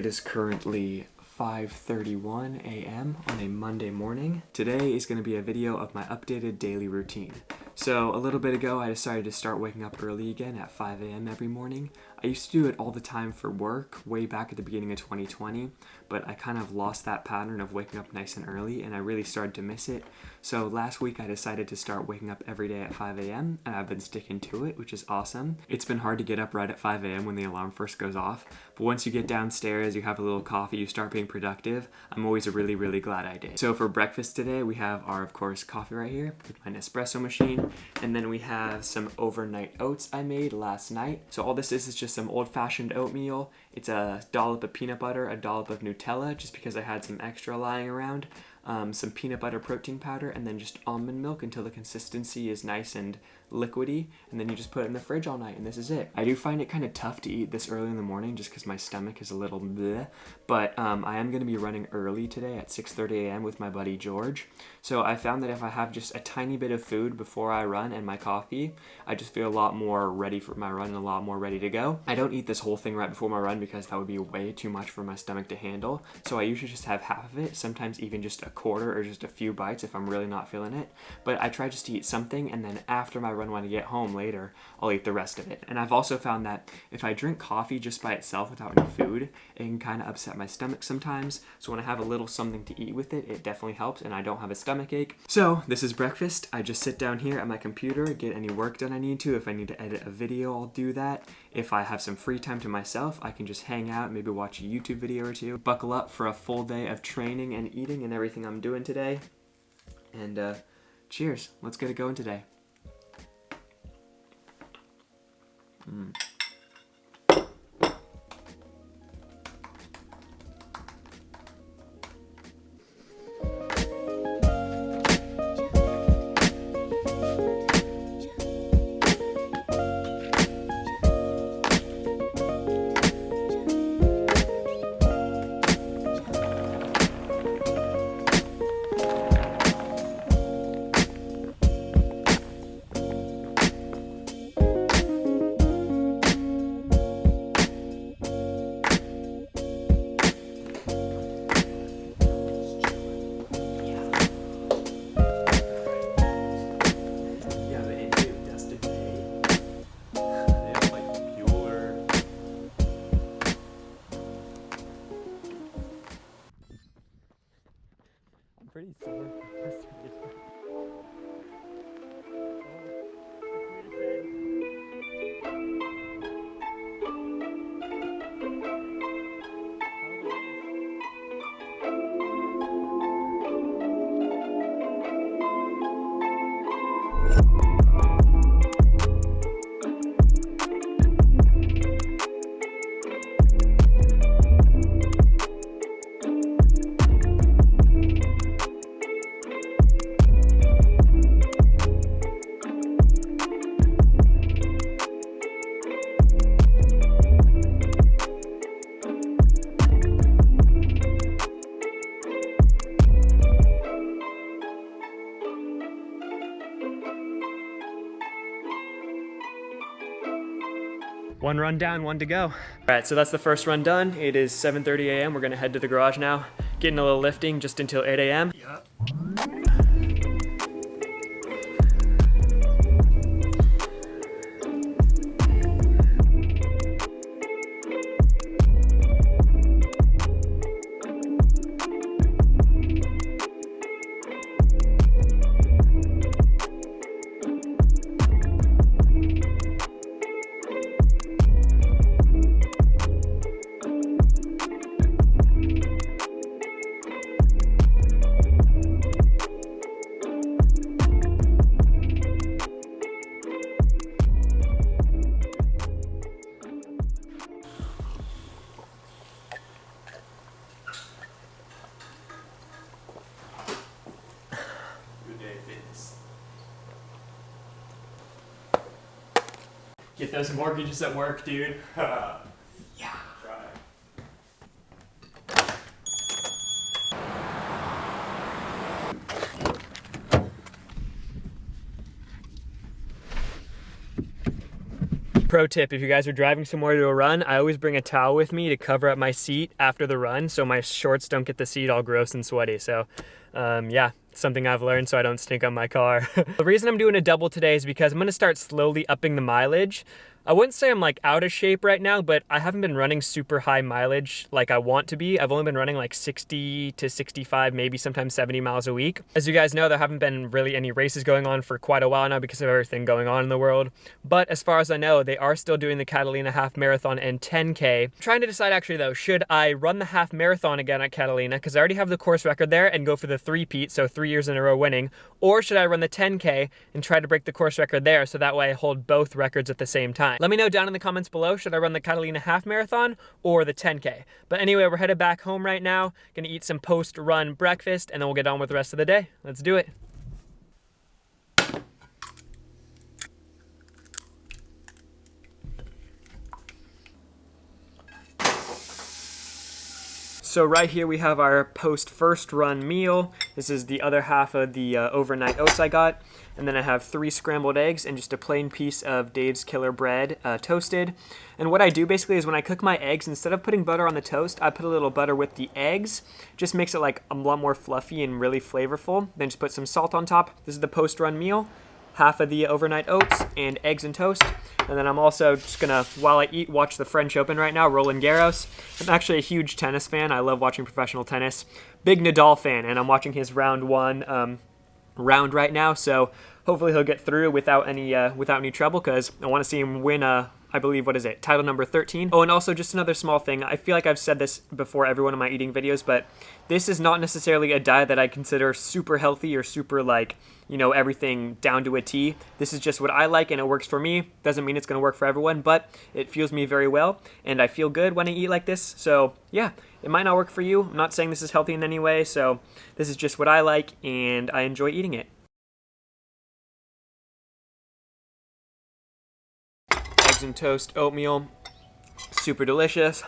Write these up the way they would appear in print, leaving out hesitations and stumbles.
It is currently 5:31 a.m. on a Monday morning. Today is going to be a video of my updated daily routine. So a little bit ago I decided to start waking up early again at 5 a.m. every morning. I used to do it all the time for work way back at the beginning of 2020, but I kind of lost that pattern of waking up nice and early and I really started to miss it. So last week I decided to start waking up every day at 5 a.m. and I've been sticking to it, which is awesome. It's been hard to get up right at 5 a.m. when the alarm first goes off, but once you get downstairs, you have a little coffee, you start being productive. I'm always really glad I did. So for breakfast today, we have our, of course, coffee right here with my Nespresso machine, and then we have some overnight oats I made last night. So all this is just some old-fashioned oatmeal. It's a dollop of peanut butter, a dollop of Nutella, just because I had some extra lying around, some peanut butter protein powder, and then just almond milk until the consistency is nice and liquidy, and then you just put it in the fridge all night, and this is it. I do find it kind of tough to eat this early in the morning just because my stomach is a little bleh, but I am going to be running early today at 6:30 a.m. with my buddy George. So I found that if I have just a tiny bit of food before I run and my coffee, I just feel a lot more ready for my run and a lot more ready to go. I don't eat this whole thing right before my run because that would be way too much for my stomach to handle, so I usually just have half of it, sometimes even just a quarter or just a few bites if I'm really not feeling it. But I try just to eat something, and then after my run when I get home later, I'll eat the rest of it. And I've also found that if I drink coffee just by itself without any food, it can kind of upset my stomach sometimes. So when I have a little something to eat with it, it definitely helps and I don't have a stomach ache. So this is breakfast. I just sit down here at my computer, get any work done I need to. If I need to edit a video, I'll do that. If I have some free time to myself, I can just hang out, maybe watch a YouTube video or two. Buckle up for a full day of training and eating and everything I'm doing today. And cheers. Let's get it going today. Pretty sore. One run down, one to go. All right, so that's the first run done. It is 7:30 a.m. We're gonna head to the garage now, getting a little lifting just until 8 a.m. Yep. Get those mortgages at work, dude. Yeah. Pro tip, if you guys are driving somewhere to a run, I always bring a towel with me to cover up my seat after the run so my shorts don't get the seat all gross and sweaty. So yeah, something I've learned so I don't stink on my car. The reason I'm doing a double today is because I'm gonna start slowly upping the mileage. I wouldn't say I'm like out of shape right now, but I haven't been running super high mileage like I want to be. I've only been running like 60 to 65, maybe sometimes 70 miles a week. As you guys know, there haven't been really any races going on for quite a while now because of everything going on in the world. But as far as I know, they are still doing the Catalina half marathon and 10K. I'm trying to decide actually though, should I run the half marathon again at Catalina, because I already have the course record there, and go for the three-peat, so 3 years in a row winning, or should I run the 10K and try to break the course record there so that way I hold both records at the same time? Let me know down in the comments below, should I run the Catalina half marathon or the 10K? But anyway, we're headed back home right now, gonna eat some post-run breakfast, and then we'll get on with the rest of the day. Let's do it. So right here we have our post first run meal. This is the other half of the overnight oats I got. And then I have 3 scrambled eggs and just a plain piece of Dave's Killer bread toasted. And what I do basically is when I cook my eggs, instead of putting butter on the toast, I put a little butter with the eggs. Just makes it like a lot more fluffy and really flavorful. Then just put some salt on top. This is the post run meal. Half of the overnight oats and eggs and toast. And then I'm also just gonna, while I eat, watch the French Open right now, Roland Garros. I'm actually a huge tennis fan. I love watching professional tennis. Big Nadal fan, and I'm watching his round 1 round right now. So hopefully he'll get through without any trouble, because I want to see him win I believe, what is it, title number 13. Oh, and also just another small thing. I feel like I've said this before every one of my eating videos, but this is not necessarily a diet that I consider super healthy or super, like, you know, everything down to a T. This is just what I like and it works for me. Doesn't mean it's going to work for everyone, but it fuels me very well and I feel good when I eat like this. So yeah, it might not work for you. I'm not saying this is healthy in any way, so this is just what I like and I enjoy eating it. Eggs and toast oatmeal, super delicious.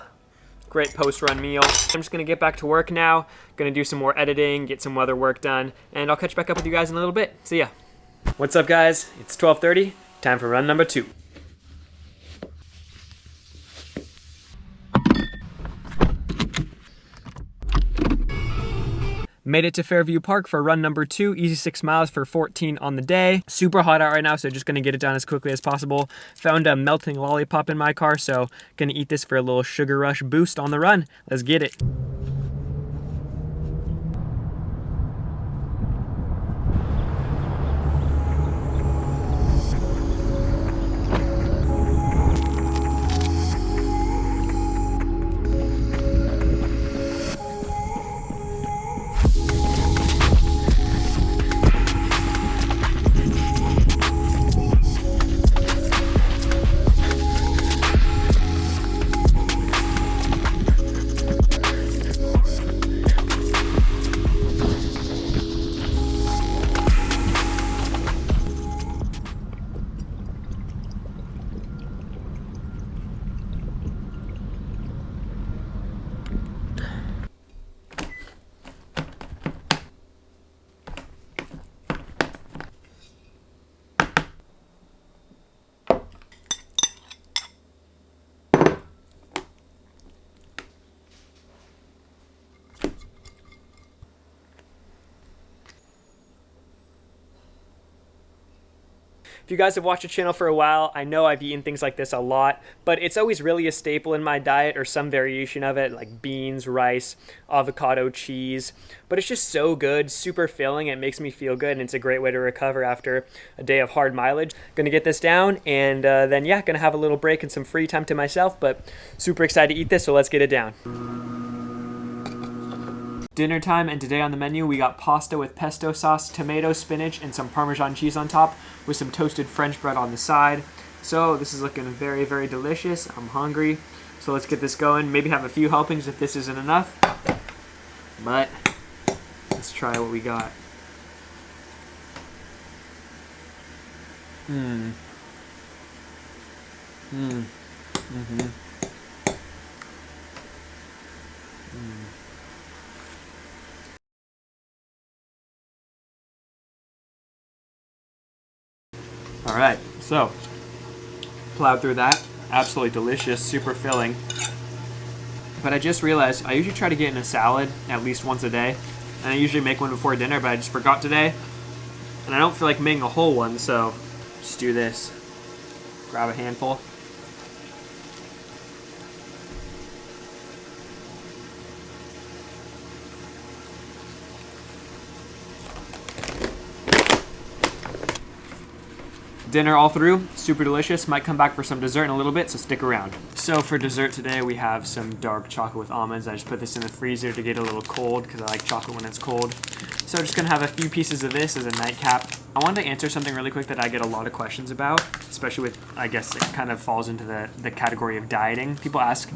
Great post-run meal. I'm just gonna get back to work now. Gonna do some more editing, get some other work done, and I'll catch back up with you guys in a little bit. See ya. What's up, guys? It's 12:30. Time for run number 2. Made it to Fairview Park for run number 2, easy 6 miles for 14 on the day. Super hot out right now, so just gonna get it done as quickly as possible. Found a melting lollipop in my car, so gonna eat this for a little sugar rush boost on the run. Let's get it. If you guys have watched the channel for a while, I know I've eaten things like this a lot, but it's always really a staple in my diet or some variation of it, like beans, rice, avocado, cheese. But it's just so good, super filling, it makes me feel good, and it's a great way to recover after a day of hard mileage. Gonna get this down, and then yeah, gonna have a little break and some free time to myself, but super excited to eat this, so let's get it down. Dinner time, and today on the menu we got pasta with pesto sauce, tomato, spinach, and some Parmesan cheese on top with some toasted French bread on the side. So this is looking very, very delicious. I'm hungry, so let's get this going. Maybe have a few helpings if this isn't enough, but let's try what we got. All right, so plowed through that. Absolutely delicious, super filling. But I just realized I usually try to get in a salad at least once a day. And I usually make one before dinner, but I just forgot today. And I don't feel like making a whole one, so just do this. Grab a handful. Dinner all through, super delicious. Might come back for some dessert in a little bit, so stick around. So for dessert today, we have some dark chocolate with almonds. I just put this in the freezer to get a little cold because I like chocolate when it's cold. So I'm just gonna have a few pieces of this as a nightcap. I wanted to answer something really quick that I get a lot of questions about, especially with, I guess it kind of falls into the category of dieting. People ask,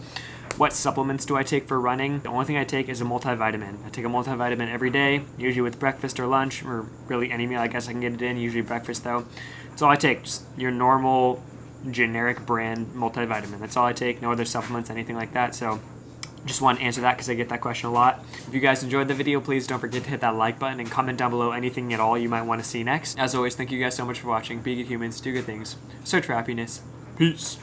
what supplements do I take for running? The only thing I take is a multivitamin. I take a multivitamin every day, usually with breakfast or lunch, or really any meal I guess I can get it in, usually breakfast though. That's all I take, just your normal generic brand multivitamin. That's all I take, no other supplements, anything like that. So just want to answer that because I get that question a lot. If you guys enjoyed the video, please don't forget to hit that like button and comment down below anything at all you might want to see next. As always, thank you guys so much for watching. Be good humans, do good things, search for happiness. Peace.